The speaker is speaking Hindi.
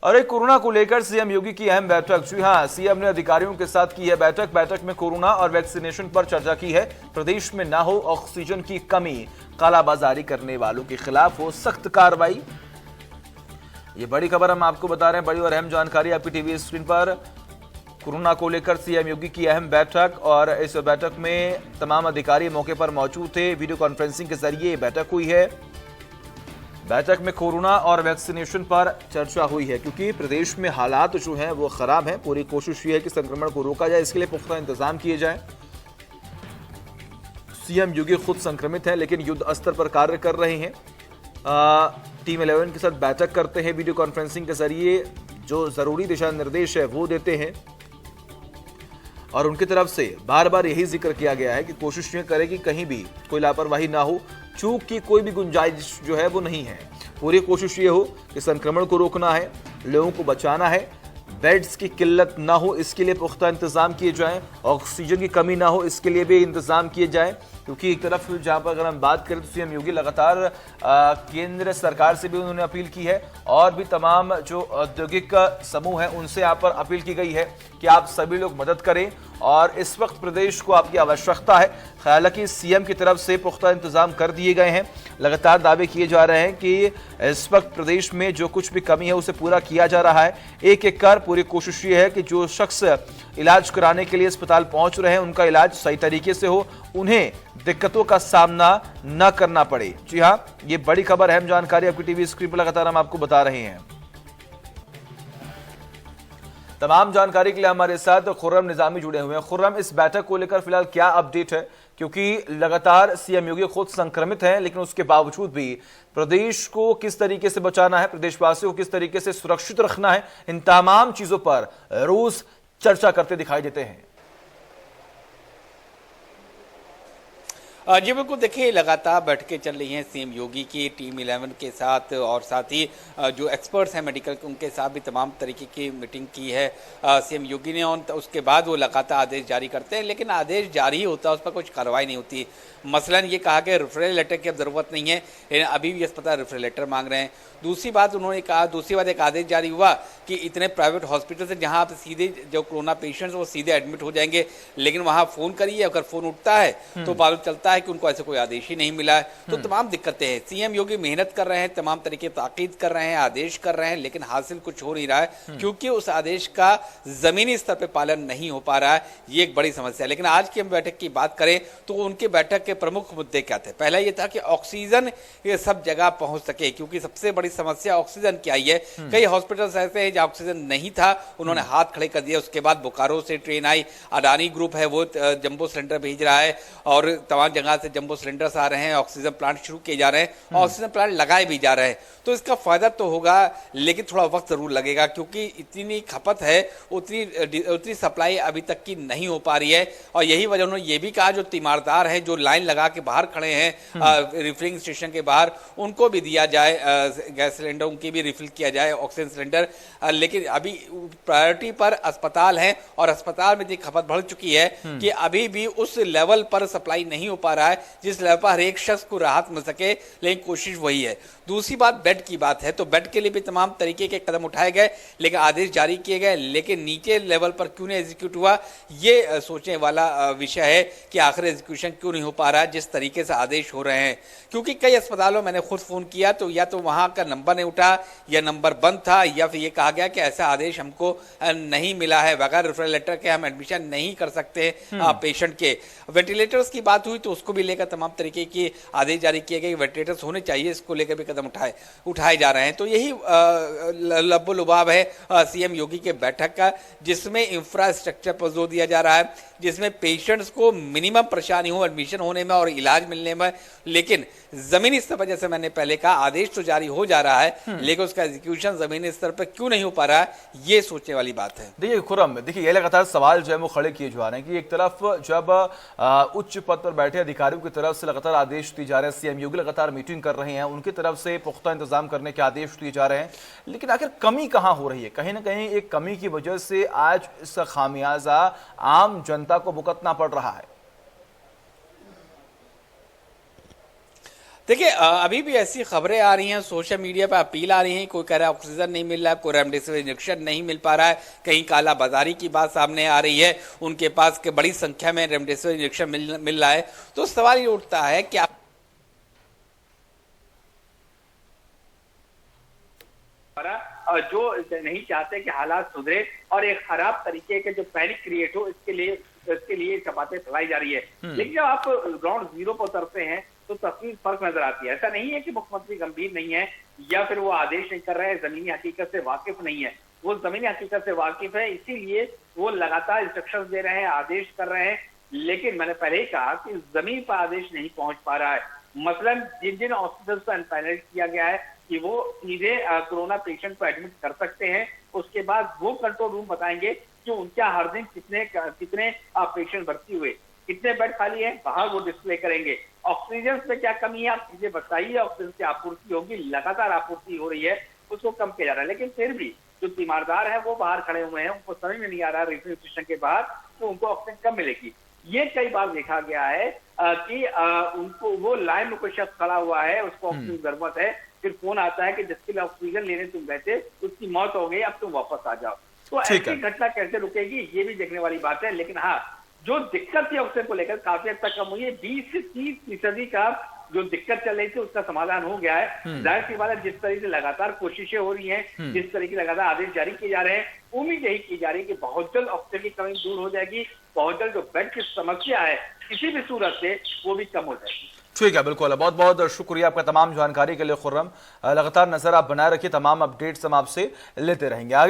और एक कोरोना को लेकर सीएम योगी की अहम बैठक। जी हां, सीएम ने अधिकारियों के साथ की है बैठक में कोरोना और वैक्सीनेशन पर चर्चा की है। प्रदेश में ना हो ऑक्सीजन की कमी, कालाबाजारी करने वालों के खिलाफ हो सख्त कार्रवाई। ये बड़ी खबर हम आपको बता रहे हैं, बड़ी और अहम जानकारी आपकी टीवी स्क्रीन पर। कोरोना को लेकर सीएम योगी की अहम बैठक और इस बैठक में तमाम अधिकारी मौके पर मौजूद थे। वीडियो कॉन्फ्रेंसिंग के जरिए बैठक हुई है। बैठक में कोरोना और वैक्सीनेशन पर चर्चा हुई है, क्योंकि प्रदेश में हालात जो हैं वो खराब हैं। पूरी कोशिश ये है कि संक्रमण को रोका जाए, इसके लिए पुख्ता इंतजाम किए जाएं। सीएम योगी खुद संक्रमित हैं, लेकिन युद्ध स्तर पर कार्य कर रहे हैं। टीम 11 के साथ बैठक करते हैं, वीडियो कॉन्फ्रेंसिंग के जरिए जो जरूरी दिशा निर्देश है वो देते हैं। और उनकी तरफ से बार बार यही जिक्र किया गया है कि कोशिश ये करें कि कहीं भी कोई लापरवाही ना हो, चूक की कोई भी गुंजाइश जो है वो नहीं है। पूरी कोशिश ये हो कि संक्रमण को रोकना है, लोगों को बचाना है, बेड्स की किल्लत ना हो इसके लिए पुख्ता इंतजाम किए जाएं, ऑक्सीजन की कमी ना हो इसके लिए भी इंतजाम किए जाएं। क्योंकि एक तरफ जहां पर अगर हम बात करें तो सीएम योगी लगातार केंद्र सरकार से भी उन्होंने अपील की है और भी तमाम जो औद्योगिक समूह है उनसे यहाँ पर अपील की गई है कि आप सभी लोग मदद करें और इस वक्त प्रदेश को आपकी आवश्यकता है। हालांकि सीएम की तरफ से पुख्ता इंतजाम कर दिए गए हैं। लगातार दावे किए जा रहे हैं कि इस वक्त प्रदेश में जो कुछ भी कमी है उसे पूरा किया जा रहा है। एक एक कर पूरी कोशिश ये है कि जो शख्स इलाज कराने के लिए अस्पताल पहुंच रहे हैं उनका इलाज सही तरीके से हो, उन्हें दिक्कतों का सामना न करना पड़े। जी हां, ये बड़ी खबर, अहम जानकारी आपकी टीवी स्क्रीन पर लगातार हम आपको बता रहे हैं। तमाम जानकारी के लिए हमारे साथ खुर्रम निजामी जुड़े हुए हैं। खुर्रम, इस बैठक को लेकर फिलहाल क्या अपडेट है? क्योंकि लगातार सीएम योगी खुद संक्रमित हैं, लेकिन उसके बावजूद भी प्रदेश को किस तरीके से बचाना है, प्रदेशवासियों को किस तरीके से सुरक्षित रखना है, इन तमाम चीजों पर रोज चर्चा करते दिखाई देते हैं। जी बिल्कुल, देखिए लगातार बैठकें चल रही हैं सीएम योगी की टीम 11 के साथ और साथ ही जो एक्सपर्ट्स हैं मेडिकल उनके साथ भी तमाम तरीके की मीटिंग की है सीएम योगी ने। और उसके बाद वो लगातार आदेश जारी करते हैं, लेकिन आदेश जारी होता है उस पर कुछ कार्रवाई नहीं होती। मसलन ये कहा कि रेफरल लेटर की अब ज़रूरत नहीं है, अभी भी अस्पताल रेफरल लेटर मांग रहे हैं। दूसरी बात उन्होंने कहा, दूसरी बात एक आदेश जारी हुआ कि इतने प्राइवेट हॉस्पिटल से जहां आप सीधे जो कोरोना पेशेंट्स वो सीधे एडमिट हो जाएंगे, लेकिन वहां फ़ोन करिए, अगर फ़ोन उठता है तो मालूम चलता है कि उनको ऐसे कोई आदेश ही नहीं मिला है। तो तमाम दिक्कतें हैं। सीएम योगी मेहनत कर रहे हैं, तमाम तरीके ताकीद कर रहे हैं, आदेश कर रहे हैं, लेकिन हासिल कुछ हो नहीं रहा है, क्योंकि उस आदेश का जमीनी स्तर पर पालन नहीं हो पा रहा है। ये एक बड़ी समस्या है। लेकिन आज की हम बैठक की बात करें तो उनके बैठक के प्रमुख मुद्दे क्या थे? पहला ये था कि ऑक्सीजन ये सब जगह पहुंच सके, क्योंकि सबसे बड़ी समस्या ऑक्सीजन की आई है। कई हॉस्पिटल्स ऐसे हैं जहां ऑक्सीजन नहीं था, उन्होंने हाथ खड़े कर दिया। उसके बाद बोकारो से ट्रेन आई, अडानी ग्रुप है वो जंबो सिलेंडर भेज रहा है और तमाम जगह से जंबो सिलेंडर्स आ रहे हैं, ऑक्सीजन प्लांट शुरू किए जा रहे हैं, ऑक्सीजन प्लांट लगाए भी जा रहे हैं। तो इसका फायदा तो होगा, लेकिन थोड़ा वक्त जरूर लगेगा, क्योंकि इतनी खपत है उतनी सप्लाई अभी तक की नहीं हो पा रही है। और यही वजह उन्होंने ये भी कहा जो तीमारदार हैं, जो लाइन लगा के बाहर खड़े हैं रिफिलिंग स्टेशन के बाहर, उनको भी दिया जाए गैस सिलेंडर, उनकी भी रिफिल किया जाए ऑक्सीजन सिलेंडर। लेकिन अभी प्रायोरिटी पर अस्पताल है और अस्पताल में इतनी खपत बढ़ चुकी है कि अभी भी उस लेवल पर सप्लाई नहीं हो पा रहा है जिस लेवल पर हर एक शख्स को राहत मिल सके, लेकिन कोशिश वही है। दूसरी बात बेड की बात है, तो बेड के लिए भी तमाम तरीके के कदम उठाए गए, लेकिन आदेश जारी किए गए, लेकिन नीचे लेवल पर क्यों नहीं एग्जीक्यूट हुआ, ये सोचने वाला विषय है कि आखिर एग्जीक्यूशन क्यों नहीं हो पा रहा है जिस तरीके से आदेश हो रहे हैं। क्योंकि कई अस्पतालों मैंने खुद फोन किया तो या तो वहां का नंबर नहीं उठा, या नंबर बंद था, या फिर ये कहा गया कि ऐसा आदेश हमको नहीं मिला है, बगैर रेफरल लेटर के हम एडमिशन नहीं कर सकते पेशेंट के। वेंटिलेटर्स की बात हुई तो उसको भी लेकर तमाम तरीके की आदेश जारी किए गए, वेंटिलेटर्स होने चाहिए, इसको लेकर भी कदम उठाए जा रहे हैं। तो यही लब्बो लुबाब है सीएम योगी के बैठक का, जिसमें इंफ्रास्ट्रक्चर पर जोर दिया जा रहा है, जिसमें पेशेंट्स को मिनिमम परेशानी हो एडमिशन होने में और इलाज मिलने में, लेकिन जमीनी स्तर पर जैसे मैंने पहले कहा आदेश तो जारी हो जा रहा है, लेकिन उसका एग्जीक्यूशन जमीनी स्तर पर क्यों नहीं हो पा रहा है, ये सोचने वाली बात है। देखिए खुर्रम, देखिए ये लगातार सवाल जो है वो खड़े किए जा रहे हैं कि एक तरफ जब उच्च पद पर बैठे अधिकारियों की तरफ से लगातार आदेश दिए जा रहे हैं, सीएम योगी लगातार मीटिंग कर रहे हैं, उनकी तरफ से पुख्ता इंतजाम करने के आदेश दिए जा रहे हैं, लेकिन आखिर कमी कहां हो रही है? कहीं ना कहीं एक कमी की वजह से आज इसका खामियाजा आम जनता को भुगतना पड़ रहा है। देखिए अभी भी ऐसी खबरें आ रही हैं, सोशल मीडिया पर अपील आ रही है, कोई कह रहा है ऑक्सीजन नहीं मिल रहा है, कोई रेमडेसिविर इंजेक्शन नहीं मिल पा रहा है, कहीं काला बाजारी की बात सामने आ रही है, उनके पास के बड़ी संख्या में रेमडेसिविर इंजेक्शन मिल रहा है। तो सवाल ये उठता है कि जो नहीं चाहते कि हालात सुधरे और एक खराब तरीके के जो पैनिक क्रिएट हो, इसके लिए बातें फैलाई जा रही है। लेकिन जब आप ग्राउंड जीरो पर उतरते हैं तो तस्वीर फर्क नजर आती है। ऐसा नहीं है कि मुख्यमंत्री गंभीर नहीं है या फिर वो आदेश नहीं कर रहे हैं, जमीनी हकीकत से वाकिफ नहीं है। वो जमीनी हकीकत से वाकिफ है, इसीलिए वो लगातार इंस्ट्रक्शन दे रहे हैं, आदेश कर रहे हैं। लेकिन मैंने पहले ही कहा कि जमीन पर आदेश नहीं पहुंच पा रहा है। मसलन जिन जिन हॉस्पिटल पर एनपायलट किया गया है कि वो सीधे कोरोना पेशेंट को एडमिट कर सकते हैं, उसके बाद वो कंट्रोल रूम बताएंगे कि उनका हर दिन कितने पेशेंट भर्ती हुए, कितने बेड खाली है, बाहर वो डिस्प्ले करेंगे। ऑक्सीजन में क्या कमी है आप मुझे बताइए, ऑक्सीजन की आपूर्ति होगी, लगातार आपूर्ति हो रही है, उसको कम किया जा रहा है। लेकिन फिर भी जो तीमारदार है वो बाहर खड़े हुए हैं, उनको समझ में नहीं आ रहा रेलवे स्टेशन के बाहर तो उनको ऑक्सीजन कम मिलेगी। ये कई बार देखा गया है कि उनको वो लाइन में कोई शख्स खड़ा हुआ है, उसको ऑक्सीजन जरूरत है, फिर फोन आता है कि जिसके लिए ऑक्सीजन लेने तुम गए थे उसकी मौत हो गई, अब तुम वापस आ जाओ। तो ऐसी घटना कैसे रुकेगी ये भी देखने वाली बात है। लेकिन हाँ, जो दिक्कत थी ऑक्सीजन को लेकर काफी हद तक कम हुई है। 20 से 30% का जो दिक्कत चल रही थी उसका समाधान हो गया है। जाहिर सी बात है, जिस तरीके से लगातार कोशिशें हो रही हैं, जिस तरीके से लगातार आदेश जारी किए जा रहे हैं, उम्मीद यही की जा रही है कि बहुत जल्द ऑक्सीजन की कमी दूर हो जाएगी, बहुत जल्द जो बेड की समस्या है किसी भी सूरत से वो भी कम हो जाएगी। ठीक है, बिल्कुल। बहुत बहुत शुक्रिया आपका तमाम जानकारी के लिए खुर्रम। लगातार नजर आप बनाए रखिए, तमाम अपडेट्स हम आपसे लेते रहेंगे।